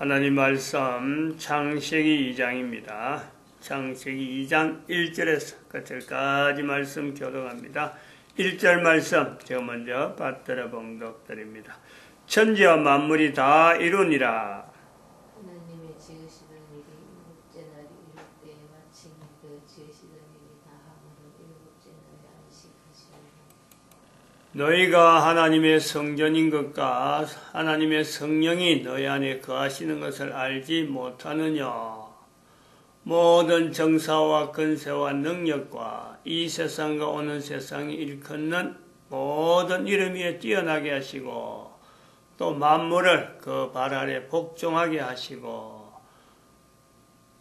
하나님 말씀 창세기 2장입니다. 창세기 2장 1절에서 끝까지 말씀 교독합니다. 1절 말씀 제가 먼저 받들어 봉독드립니다. 천지와 만물이 다 이루니라. 하나님의 지으시던 일이 일곱째 날이 이룰 때에 마침 그 지으시던 일이 다함으로 일곱째 날에 안식하시니라. 너희가 하나님의 성전인 것과 하나님의 성령이 너희 안에 거하시는 것을 알지 못하느냐. 모든 정사와 권세와 능력과 이 세상과 오는 세상이 일컫는 모든 이름 위에 뛰어나게 하시고 또 만물을 그 발 아래 복종하게 하시고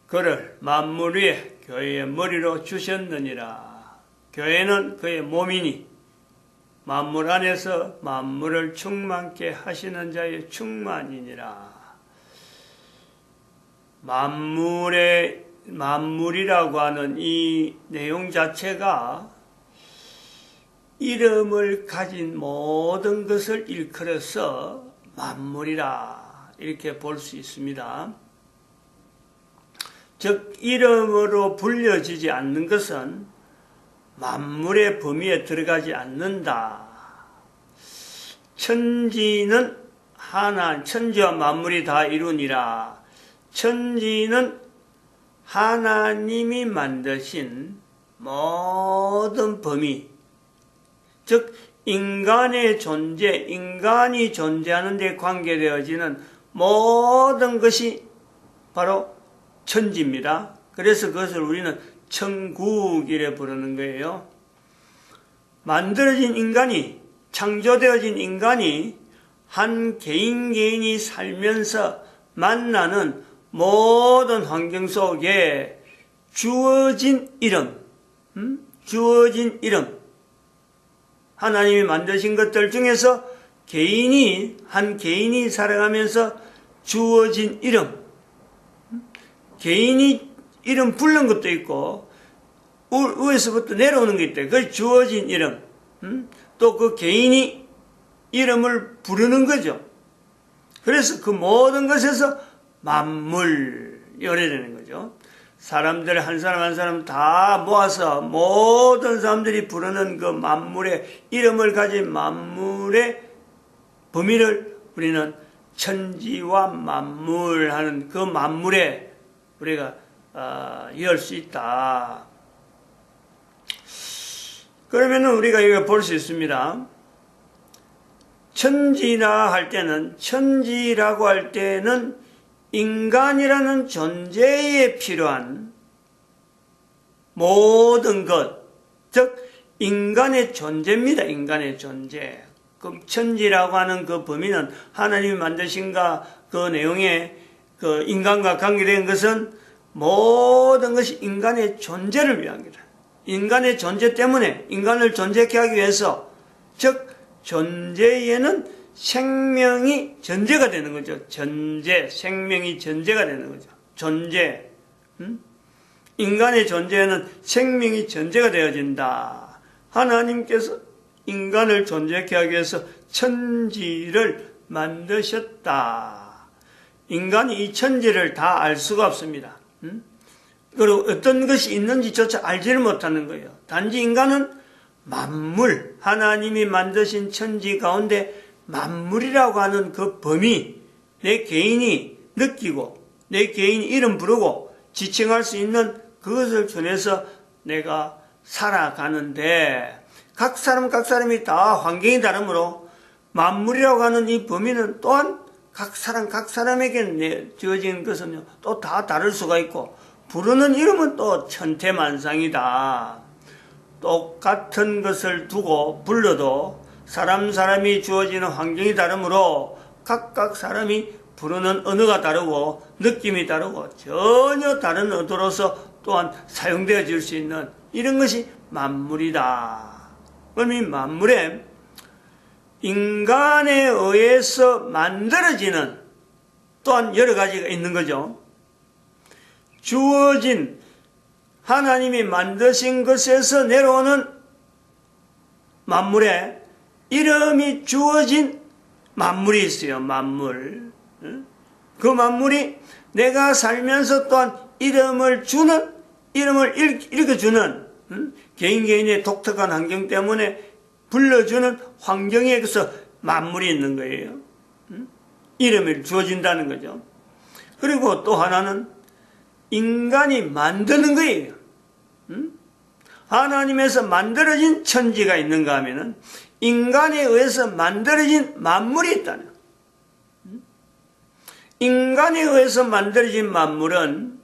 그를 만물 위에 교회의 머리로 주셨느니라. 교회는 그의 몸이니 만물 안에서 만물을 충만케 하시는 자의 충만이니라. 만물이라고 하는 이 내용 자체가 이름을 가진 모든 것을 일컬어서 만물이라 이렇게 볼 수 있습니다. 즉 이름으로 불려지지 않는 것은 만물의 범위에 들어가지 않는다. 천지는 천지와 만물이 다 이루니라. 천지는 하나님이 만드신 모든 범위, 즉 인간의 존재, 인간이 존재하는 데 관계되어지는 모든 것이 바로 천지입니다. 그래서 그것을 우리는 천국이라 부르는 거예요. 만들어진 인간이, 창조되어진 인간이 한 개인이 살면서 만나는 모든 환경 속에 주어진 이름, 하나님이 만드신 것들 중에서 한 개인이 살아가면서 주어진 이름, 개인이 이름 부른 것도 있고 위에서부터 내려오는 게 있대. 그 주어진 이름, 또 그 개인이 이름을 부르는 거죠. 그래서 그 모든 것에서 만물 열어내는 거죠. 사람들 한 사람 한 사람 다 모아서 모든 사람들이 부르는 그 만물의 이름을 가진 만물의 범위를 우리는 천지와 만물 하는 그 만물에 우리가 이해할 수 있다. 그러면은 우리가 이거 볼 수 있습니다. 천지라고 할 때는 인간이라는 존재에 필요한 모든 것, 즉 인간의 존재입니다. 인간의 존재. 그럼 천지라고 하는 그 범위는 하나님이 만드신 그 내용에 그 인간과 관계된 것은 모든 것이 인간의 존재를 위한 거다. 인간의 존재 때문에 인간을 존재케 하기 위해서, 즉 존재에는 생명이 전제가 되는 거죠. 생명이 전제가 되는 거죠. 존재. 인간의 존재에는 생명이 전제가 되어진다. 하나님께서 인간을 존재케 하기 위해서 천지를 만드셨다. 인간이 이 천지를 다 알 수가 없습니다. 그리고 어떤 것이 있는지조차 알지를 못하는 거예요. 단지 인간은 만물, 하나님이 만드신 천지 가운데 만물이라고 하는 그 범위, 내 개인이 느끼고 내 개인이 이름 부르고 지칭할 수 있는 그것을 전해서 내가 살아가는데, 각 사람이 다 환경이 다르므로 만물이라고 하는 이 범위는 또한 각 사람에게 주어진 것은 또 다 다를 수가 있고, 부르는 이름은 또 천태만상이다. 똑같은 것을 두고 불러도 사람이 주어지는 환경이 다르므로 각각 사람이 부르는 언어가 다르고 느낌이 다르고 전혀 다른 언어로서 또한 사용되어질 수 있는 이런 것이 만물이다. 그럼 이 만물에 인간에 의해서 만들어지는 또한 여러 가지가 있는 거죠. 주어진 하나님이 만드신 것에서 내려오는 만물에 이름이 주어진 만물이 있어요. 만물. 그 만물이 내가 살면서 또한 이름을 읽어주는, 개인의 독특한 환경 때문에 불러주는 환경에서 만물이 있는 거예요. 이름을 주어진다는 거죠. 그리고 또 하나는 인간이 만드는 거예요. 하나님에서 만들어진 천지가 있는가 하면은 인간에 의해서 만들어진 만물이 있다는 거예요. 인간에 의해서 만들어진 만물은,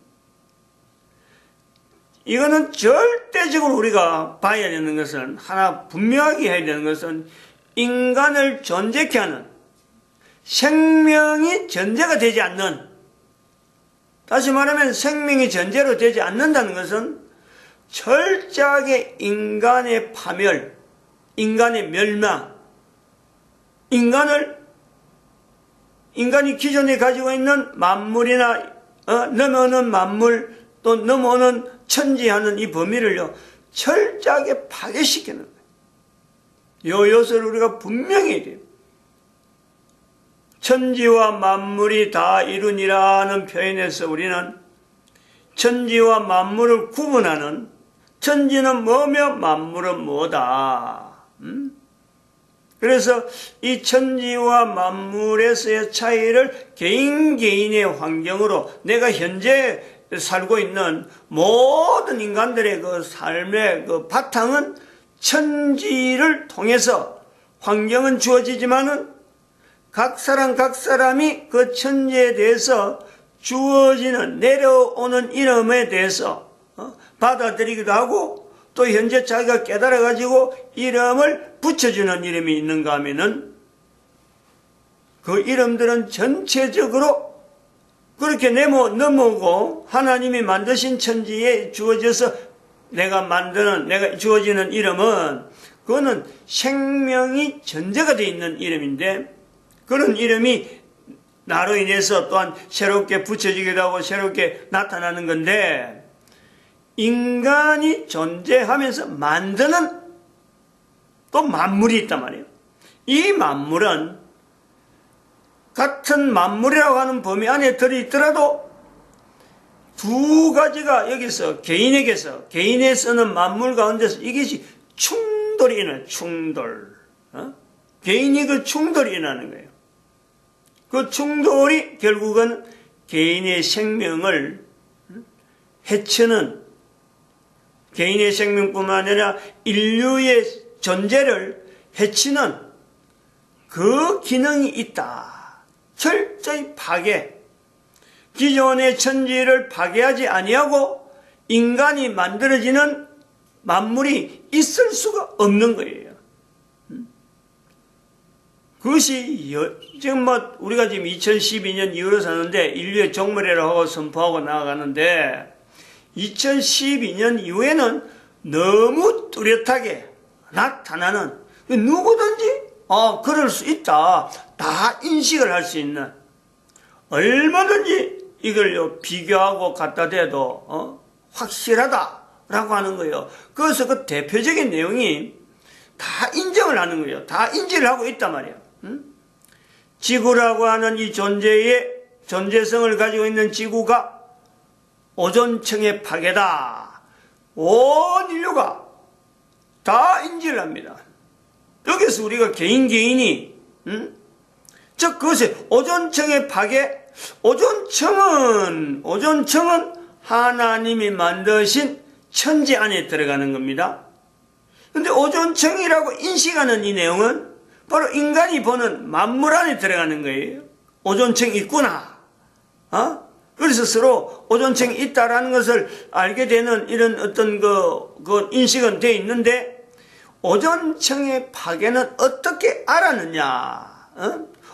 이거는 절대적으로 우리가 봐야 되는 것은, 하나 분명하게 해야 되는 것은, 인간을 존재케 하는 생명이 전제가 되지 않는, 다시 말하면 생명이 전제로 되지 않는다는 것은 철저하게 인간의 파멸, 인간의 멸망, 인간이 기존에 가지고 있는 만물이나 넘어오는 만물, 또 넘어오는 천지하는 이 범위를요 철저하게 파괴시키는 거예요. 이 요소를 우리가 분명히 해야 돼요. 천지와 만물이 다 이루니라는 표현에서 우리는 천지와 만물을 구분하는, 천지는 뭐며 만물은 뭐다. 그래서 이 천지와 만물에서의 차이를 개인의 환경으로, 내가 현재 살고 있는 모든 인간들의 그 삶의 그 바탕은 천지를 통해서 환경은 주어지지만은 각 사람이 그 천지에 대해서 주어지는, 내려오는 이름에 대해서 받아들이기도 하고, 또 현재 자기가 깨달아가지고 이름을 붙여주는 이름이 있는가 하면은 그 이름들은 전체적으로 그렇게 넘어오고 하나님이 만드신 천지에 주어져서 내가 주어지는 이름은, 그거는 생명이 전제가 되어 있는 이름인데, 그런 이름이 나로 인해서 또한 새롭게 붙여지기도 하고 새롭게 나타나는 건데, 인간이 존재하면서 만드는 또 만물이 있단 말이에요. 이 만물은 같은 만물이라고 하는 범위 안에 들어있더라도 두 가지가 여기서 개인에 쓰는 만물 가운데서 이것이 충돌이 일어나요. 개인이 그 충돌이 일어나는 거예요. 그 충돌이 결국은 개인의 생명을 해치는, 개인의 생명뿐만 아니라 인류의 존재를 해치는 그 기능이 있다. 철저히 파괴. 기존의 천지를 파괴하지 아니하고 인간이 만들어지는 만물이 있을 수가 없는 거예요. 그것이 지금 우리가 지금 2012년 이후로 사는데 인류의 종말이라고 하고 선포하고 나아가는데, 2012년 이후에는 너무 뚜렷하게 나타나는, 누구든지 그럴 수 있다, 다 인식을 할 수 있는, 얼마든지 이걸 비교하고 갖다 대도 확실하다라고 하는 거예요. 그래서 그 대표적인 내용이 다 인정을 하는 거예요. 다 인지를 하고 있단 말이에요. 지구라고 하는 이 존재성을 가지고 있는 지구가 오존층의 파괴다. 온 인류가 다 인지를 합니다. 여기서 우리가 개인이 즉 그것이 오존층의 파괴, 오존층은 하나님이 만드신 천지 안에 들어가는 겁니다. 근데 오존층이라고 인식하는 이 내용은 바로 인간이 보는 만물 안에 들어가는 거예요. 오존층이 있구나. 그래서 서로 오존층이 있다라는 것을 알게 되는 이런 어떤 그 인식은 돼 있는데, 오존층의 파괴는 어떻게 알았느냐?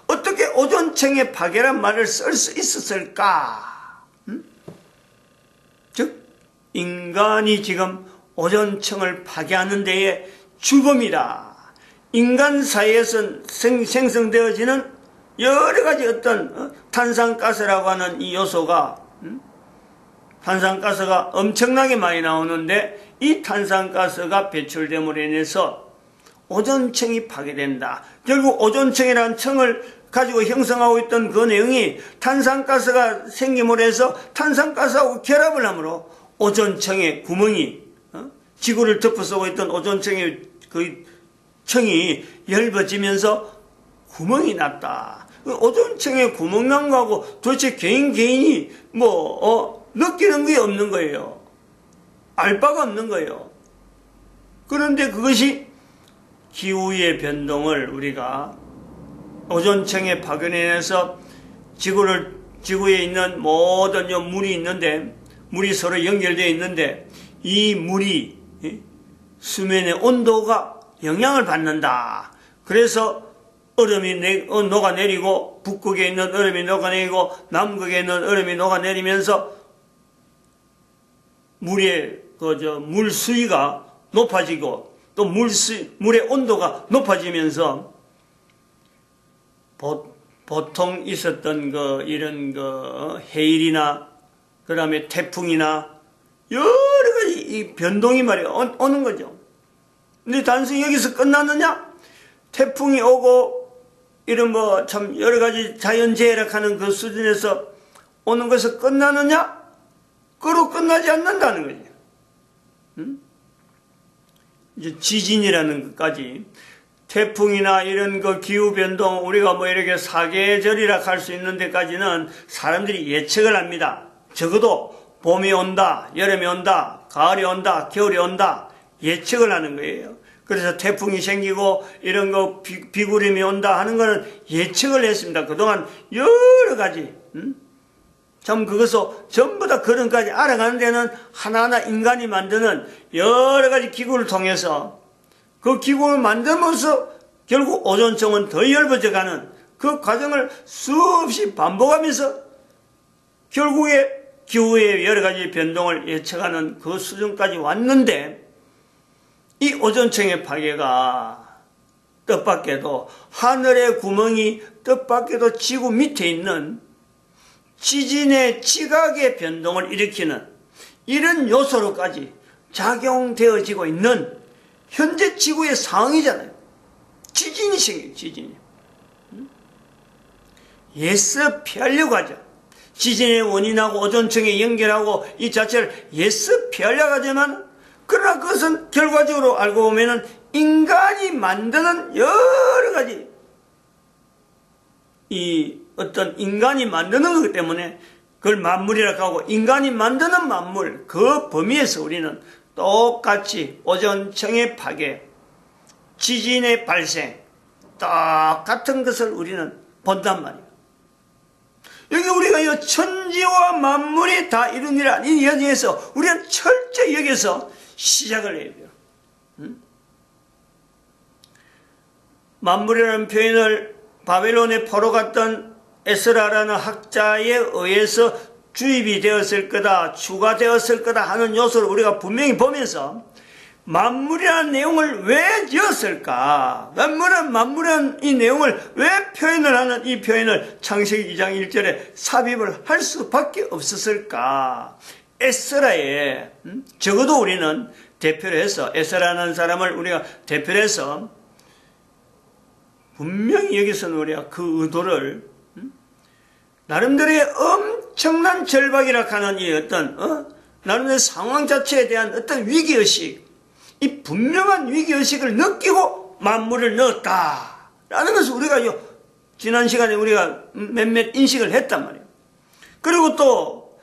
어떻게 오존층의 파괴란 말을 쓸 수 있었을까? 즉, 인간이 지금 오존층을 파괴하는 데에 주범이다. 인간 사이에서 생성되어지는 여러 가지 어떤 탄산가스라고 하는 이 요소가, 탄산가스가 엄청나게 많이 나오는데, 이 탄산가스가 배출됨으로 인해서 오존층이 파괴된다. 결국 오존층이라는 층을 가지고 형성하고 있던 그 내용이 탄산가스가 생김으로 해서 탄산가스하고 결합을 하므로 오존층의 구멍이 지구를 덮어쓰고 있던 오존층의 그 층이 얇아지면서 구멍이 났다. 오존층에 구멍 난 거하고 도대체 개인이 느끼는 게 없는 거예요. 알 바가 없는 거예요. 그런데 그것이 기후의 변동을 우리가 오존층의 파견에 인해서 지구에 있는 모든 물이 있는데, 물이 서로 연결되어 있는데, 이 물이 수면의 온도가 영향을 받는다. 그래서 얼음이 녹아내리고, 북극에 있는 얼음이 녹아내리고, 남극에 있는 얼음이 녹아내리면서 물 수위가 높아지고, 또 물의 온도가 높아지면서 보통 있었던 이런 해일이나 그 다음에 태풍이나 여러 가지 이 변동이 말이야 오는 거죠. 근데 단순히 여기서 끝났느냐? 태풍이 오고 이런 참 여러 가지 자연재해라 하는 그 수준에서 오는 것에서 끝나느냐? 그로 끝나지 않는다는 거지. 이제 지진이라는 것까지, 태풍이나 이런 기후변동, 우리가 이렇게 사계절이라 할 수 있는 데까지는 사람들이 예측을 합니다. 적어도 봄이 온다, 여름이 온다, 가을이 온다, 겨울이 온다, 예측을 하는 거예요. 그래서 태풍이 생기고 이런 비구름이 온다 하는 거는 예측을 했습니다. 그동안 여러 가지, 참 그것을 전부 다 그런까지 알아가는 데는 하나하나 인간이 만드는 여러 가지 기구를 통해서 그 기구를 만들면서 결국 오존층은 더 얇아져가는 그 과정을 수없이 반복하면서 결국에 기후의 여러 가지 변동을 예측하는 그 수준까지 왔는데, 이 오존층의 파괴가 뜻밖에도 하늘의 구멍이 뜻밖에도 지구 밑에 있는 지진의 지각의 변동을 일으키는 이런 요소로까지 작용되어지고 있는 현재 지구의 상황이잖아요. 지진이 생겨요. 지진이. 예스 피하려고 하죠. 지진의 원인하고 오존층에 연결하고 이 자체를 예스 피하려고 하지만, 그러나 그것은 결과적으로 알고 보면은 인간이 만드는 여러 가지 어떤 인간이 만드는 거기 때문에 그걸 만물이라고 하고, 인간이 만드는 만물 그 범위에서 우리는 똑같이 오존층의 파괴, 지진의 발생, 똑같은 것을 우리는 본단 말이에요. 여기 우리가 이 천지와 만물이 다 이루니라 이 여기에서 우리는 철저히 여기서 시작을 해야 돼요. 만물이라는 표현을 바벨론에 포로 갔던 에스라라는 학자에 의해서 주입이 되었을 거다, 추가되었을 거다 하는 요소를 우리가 분명히 보면서 만물이라는 내용을 왜 지었을까? 만물이라는 이 내용을 왜 표현을 하는 이 표현을 창세기 2장 1절에 삽입을 할 수밖에 없었을까? 에스라에 적어도 우리는 대표로 해서 에스라라는 사람을 우리가 대표로 해서 분명히 여기서는 우리가 그 의도를 나름대로의 엄청난 절박이라 하는 이 나름대로 상황 자체에 대한 어떤 위기의식, 이 분명한 위기의식을 느끼고 만물을 넣었다라는 것을 우리가 지난 시간에 우리가 몇몇 인식을 했단 말이에요. 그리고 또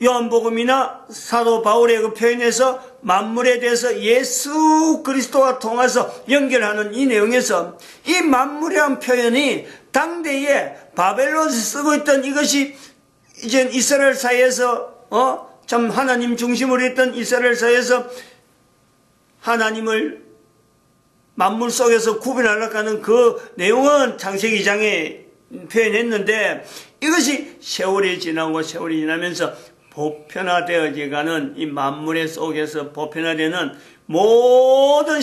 요한복음이나 사도 바울의 그 표현에서 만물에 대해서 예수 그리스도와 통해서 연결하는 이 내용에서 이 만물이라는 표현이 당대에 바벨론에서 쓰고 있던 이것이 이제 이스라엘 사이에서 참 하나님 중심으로 했던 이스라엘 사이에서 하나님을 만물 속에서 구분하려고 하는 그 내용은 창세기 2장에 표현했는데, 이것이 세월이 지나고 세월이 지나면서 보편화되어지가는 이 만물의 속에서 보편화되는 모든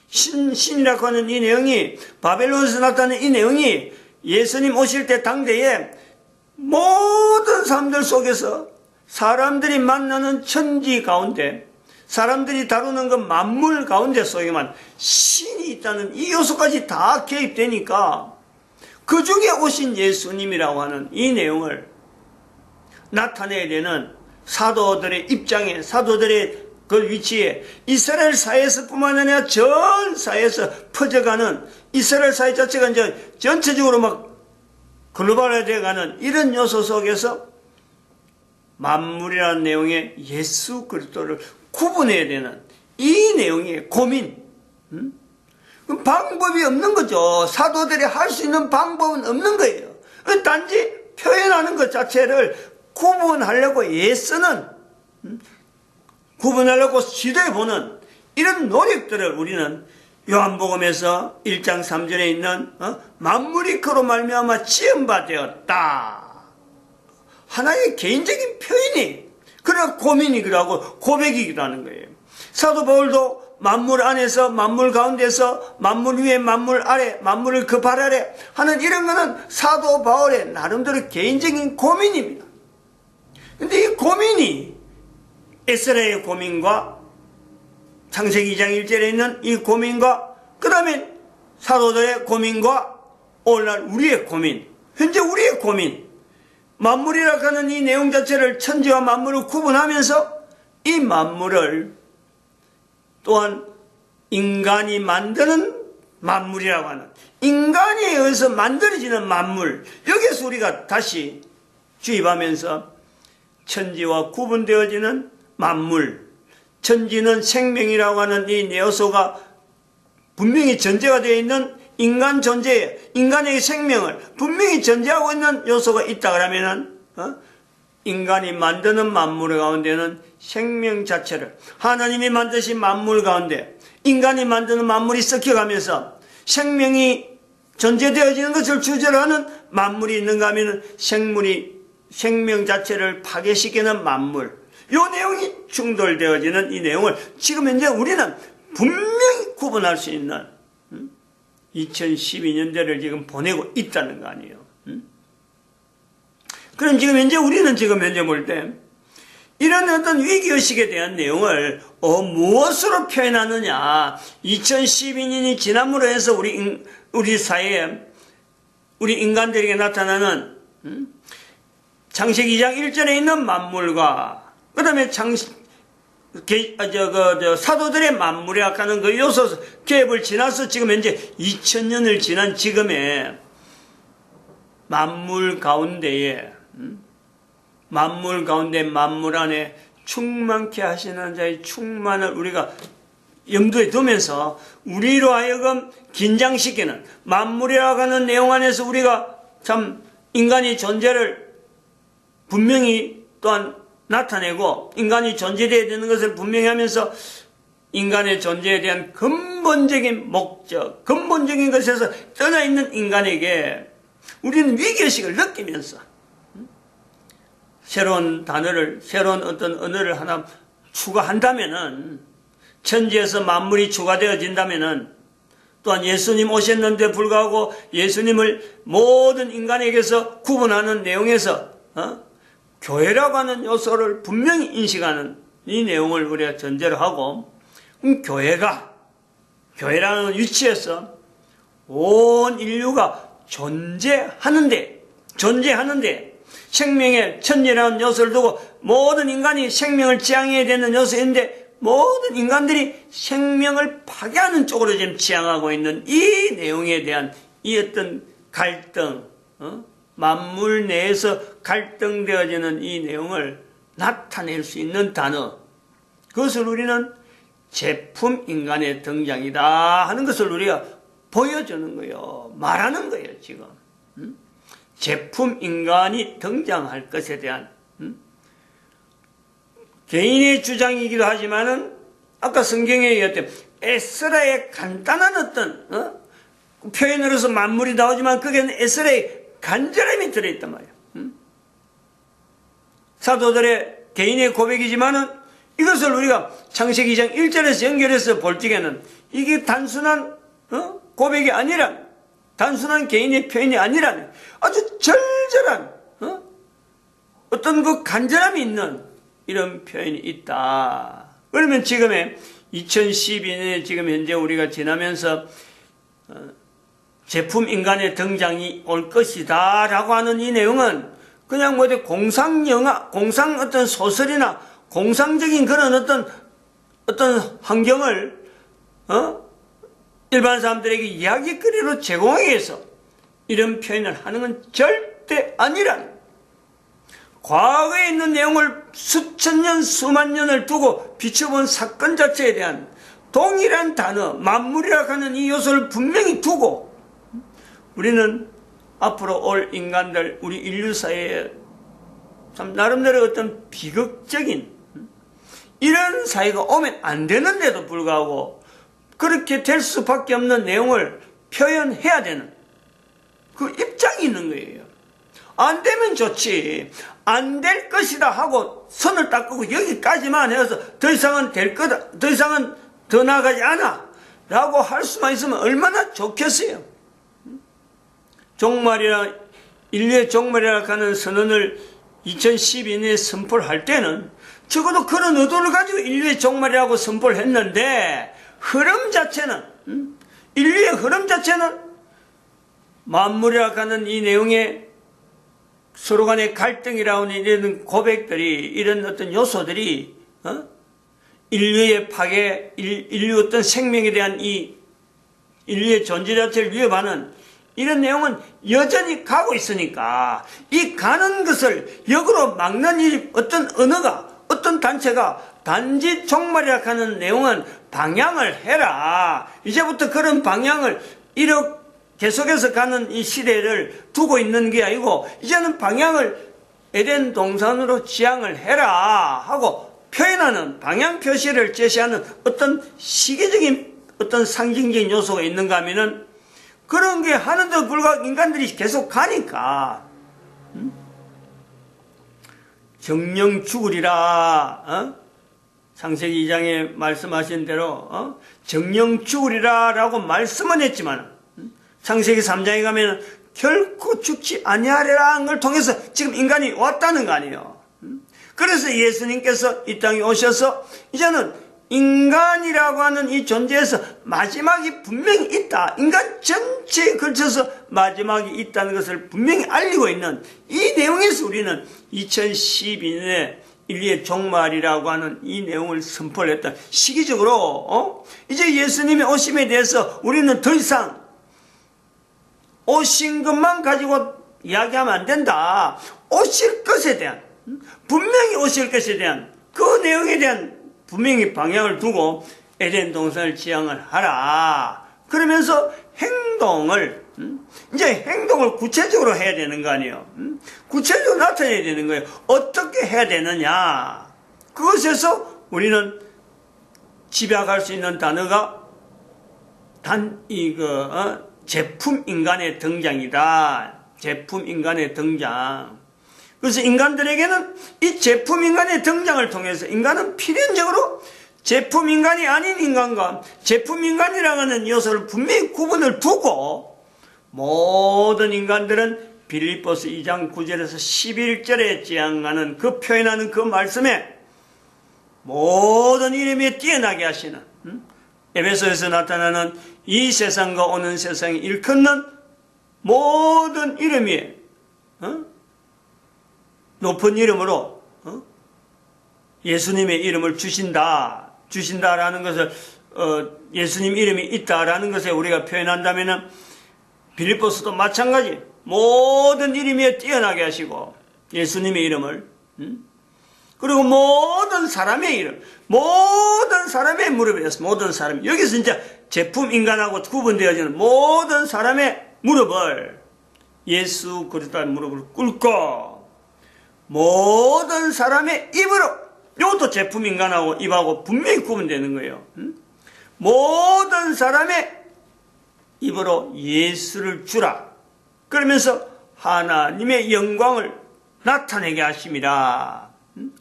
신이라고 하는 이 내용이, 바벨론에서 나타나는 이 내용이 예수님 오실 때 당대에 모든 사람들 속에서 사람들이 만나는 천지 가운데 사람들이 다루는 그 만물 가운데 속에만 신이 있다는 이 요소까지 다 개입되니까 그 중에 오신 예수님이라고 하는 이 내용을 나타내야 되는 사도들의 입장에, 사도들의 그 위치에 이스라엘 사회에서뿐만 아니라 전 사회에서 퍼져가는 이스라엘 사회 자체가 이제 전체적으로 막 글로벌화되어 가는 이런 요소 속에서 만물이라는 내용의 예수 그리스도를 구분해야 되는 이 내용의 고민. 방법이 없는 거죠. 사도들이 할 수 있는 방법은 없는 거예요. 단지 표현하는 것 자체를 구분하려고 애쓰는, 구분하려고 시도해보는 이런 노력들을 우리는 요한복음에서 1장 3절에 있는 만물이 그로 말미암아 지음바 되었다. 하나의 개인적인 표현이, 그러나 고민이기도 하고 고백이기도 하는 거예요. 사도 바울도 만물 안에서, 만물 가운데서, 만물 위에, 만물 아래, 만물을 그 발 아래 하는 이런 거는 사도 바울의 나름대로 개인적인 고민입니다. 근데 이 고민이 에스라의 고민과 창세기 2장 1절에 있는 이 고민과 그 다음에 사도들의 고민과 오늘날 우리의 고민, 현재 우리의 고민, 만물이라고 하는 이 내용 자체를 천지와 만물을 구분하면서 이 만물을 또한 인간이 만드는 만물이라고 하는, 인간에 의해서 만들어지는 만물, 여기에서 우리가 다시 주입하면서 천지와 구분되어지는 만물, 천지는 생명이라고 하는 이 요소가 분명히 전제가 되어 있는 인간 존재에, 인간의 생명을 분명히 전제하고 있는 요소가 있다 그러면은 인간이 만드는 만물 가운데는 생명 자체를, 하나님이 만드신 만물 가운데 인간이 만드는 만물이 섞여가면서 생명이 존재되어지는 것을 주제로 하는 만물이 있는가 하면 생명 자체를 파괴시키는 만물, 이 내용이 충돌되어지는 이 내용을 지금 현재 우리는 분명히 구분할 수 있는 2012년대를 지금 보내고 있다는 거 아니에요. 그럼 지금 현재 우리는 지금 현재 볼 때 이런 어떤 위기의식에 대한 내용을 무엇으로 표현하느냐. 2012년이 지남으로 해서 우리 사회에, 우리 인간들에게 나타나는 창세기 2장 1절에 있는 만물과 그 다음에 사도들의 만물에 하는 그 요소 개입을 지나서 지금 현재 2000년을 지난 지금에 만물 가운데 만물 안에 충만케 하시는 자의 충만을 우리가 염두에 두면서 우리로 하여금 긴장시키는 만물이라고 하는 내용 안에서 우리가 참 인간의 존재를 분명히 또한 나타내고 인간이 존재되어야 되는 것을 분명히 하면서 인간의 존재에 대한 근본적인 목적, 근본적인 것에서 떠나 있는 인간에게 우리는 위기의식을 느끼면서 새로운 단어를, 새로운 어떤 언어를 하나 추가한다면은, 천지에서 만물이 추가되어진다면은, 또한 예수님 오셨는데 불구하고 예수님을 모든 인간에게서 구분하는 내용에서 교회라고 하는 요소를 분명히 인식하는 이 내용을 우리가 전제로 하고, 교회라는 위치에서 온 인류가 존재하는데 생명의 천지라는 요소를 두고 모든 인간이 생명을 지향해야 되는 요소인데 모든 인간들이 생명을 파괴하는 쪽으로 지금 지향하고 있는 이 내용에 대한 이 어떤 갈등, 만물 내에서 갈등되어지는 이 내용을 나타낼 수 있는 단어, 그것을 우리는 제품 인간의 등장이다 하는 것을 우리가 보여주는 거예요. 말하는 거예요, 지금. 제품 인간이 등장할 것에 대한 개인의 주장이기도 하지만은 아까 성경에 얘기했던 에스라의 간단한 어떤 표현으로서 만물이 나오지만 거기에는 에스라의 간절함이 들어있단 말이에요. 사도들의 개인의 고백이지만은 이것을 우리가 창세기 2장 1절에서 연결해서 볼 적에는 이게 단순한 고백이 아니라, 단순한 개인의 표현이 아니라 아주 절절한 어떤 그 간절함이 있는 이런 표현이 있다. 그러면 지금의 2012년에 지금 현재 우리가 지나면서 제품 인간의 등장이 올 것이다 라고 하는 이 내용은 그냥 뭐 공상 영화, 공상 어떤 소설이나 공상적인 그런 어떤 환경을 일반 사람들에게 이야기거리로 제공하기 위해서 이런 표현을 하는 건 절대 아니라는, 과거에 있는 내용을 수천 년, 수만 년을 두고 비춰본 사건 자체에 대한 동일한 단어, 만물이라고 하는 이 요소를 분명히 두고 우리는 앞으로 올 인간들, 우리 인류 사회에 참 나름대로 어떤 비극적인 이런 사회가 오면 안 되는데도 불구하고 그렇게 될 수밖에 없는 내용을 표현해야 되는 그 입장이 있는 거예요. 안 되면 좋지. 안 될 것이다 하고 선을 딱 끄고 여기까지만 해서 더 이상은 될 거다, 더 이상은 더 나아가지 않아 라고 할 수만 있으면 얼마나 좋겠어요. 종말이라, 인류의 종말이라고 하는 선언을 2012년에 선포를 할 때는 적어도 그런 의도를 가지고 인류의 종말이라고 선포를 했는데, 흐름 자체는, 인류의 흐름 자체는 만물이라고 하는 이 내용에 서로 간의 갈등이라는 이런 고백들이, 이런 어떤 요소들이 인류의 파괴, 인류 어떤 생명에 대한 이 인류의 존재 자체를 위협하는 이런 내용은 여전히 가고 있으니까, 이 가는 것을 역으로 막는 이 어떤 언어가, 어떤 단체가 단지 종말이라고 하는 내용은 방향을 해라, 이제부터 그런 방향을 이렇게 계속해서 가는 이 시대를 두고 있는 게 아니고 이제는 방향을 에덴 동산으로 지향을 해라 하고 표현하는, 방향 표시를 제시하는 어떤 시기적인 어떤 상징적인 요소가 있는가 하면은 그런 게 하는데도 불구하고 인간들이 계속 가니까 정령 죽으리라, 창세기 2장에 말씀하신 대로 정령 죽으리라 라고 말씀은 했지만 창세기 3장에 가면 결코 죽지 아니하리라는 걸 통해서 지금 인간이 왔다는 거 아니에요. 그래서 예수님께서 이 땅에 오셔서 이제는 인간이라고 하는 이 존재에서 마지막이 분명히 있다, 인간 전체에 걸쳐서 마지막이 있다는 것을 분명히 알리고 있는 이 내용에서 우리는 2012년에 인류의 종말이라고 하는 이 내용을 선포를 했다. 시기적으로 이제 예수님의 오심에 대해서 우리는 더 이상 오신 것만 가지고 이야기하면 안 된다. 오실 것에 대한, 분명히 오실 것에 대한 그 내용에 대한 분명히 방향을 두고 에덴 동산을 지향을 하라. 그러면서 행동을, 이제 행동을 구체적으로 해야 되는 거 아니에요. 구체적으로 나타내야 되는 거예요. 어떻게 해야 되느냐. 그것에서 우리는 집약할 수 있는 단어가 제품 인간의 등장이다. 제품 인간의 등장. 그래서 인간들에게는 이 제품 인간의 등장을 통해서 인간은 필연적으로 제품 인간이 아닌 인간과 제품 인간이라고 하는 요소를 분명히 구분을 두고, 모든 인간들은 빌립보서 2장 9절에서 11절에 지향하는 그 표현하는 그 말씀에 모든 이름에 뛰어나게 하시는, 에베소에서 나타나는 이 세상과 오는 세상에 일컫는 모든 이름 위에 높은 이름으로 예수님의 이름을 주신다라는 것을 예수님 이름이 있다라는 것에 우리가 표현한다면은 빌립보서도 마찬가지 모든 이름 위에 뛰어나게 하시고 예수님의 이름을, 그리고 모든 사람의 이름, 모든 사람의 무릎에 서 모든 사람, 여기서 진짜 제품 인간하고 구분되어지는 모든 사람의 무릎을, 예수 그리스도의 무릎을 꿇고 모든 사람의 입으로, 이것도 제품 인간하고 입하고 분명히 구분되는 거예요. 모든 사람의 입으로 예수를 주라. 그러면서 하나님의 영광을 나타내게 하심이라.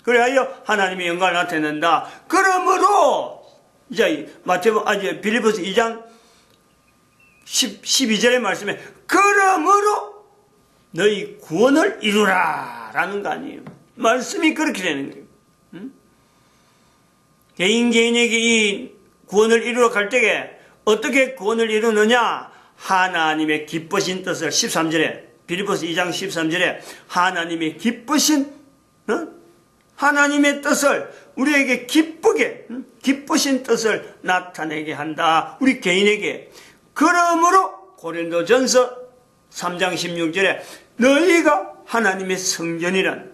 그래야 하나님의 영광을 나타낸다. 그러므로 이제 빌립보서 2장 12절의 말씀에 그러므로 너희 구원을 이루라 라는 거 아니에요. 말씀이 그렇게 되는 거예요. 개인에게 이 구원을 이루어 갈 때에 어떻게 구원을 이루느냐? 하나님의 기쁘신 뜻을 13절에 빌립보서 2장 13절에 하나님의 기쁘신 하나님의 뜻을 우리에게 기쁘게 기쁘신 뜻을 나타내게 한다. 우리 개인에게. 그러므로 고린도전서 3장 16절에 너희가 하나님의 성전이란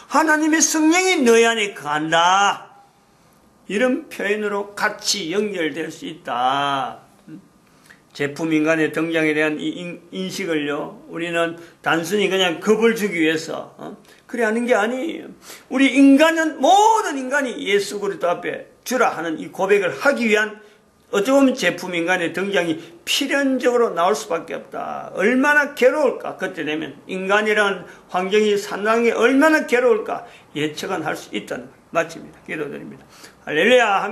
하나님의 성령이 너희 안에 거한다. 이런 표현으로 같이 연결될 수 있다. 제품 인간의 등장에 대한 이 인식을요, 우리는 단순히 그냥 겁을 주기 위해서 그래 하는 게 아니에요. 우리 인간은, 모든 인간이 예수 그리스도 앞에 주라 하는 이 고백을 하기 위한 어찌 보면 제품 인간의 등장이 필연적으로 나올 수밖에 없다. 얼마나 괴로울까. 그때 되면 인간이라는 환경이 상당히 얼마나 괴로울까 예측은 할 수 있다는 것. 마칩니다. 기도드립니다. 할렐루야.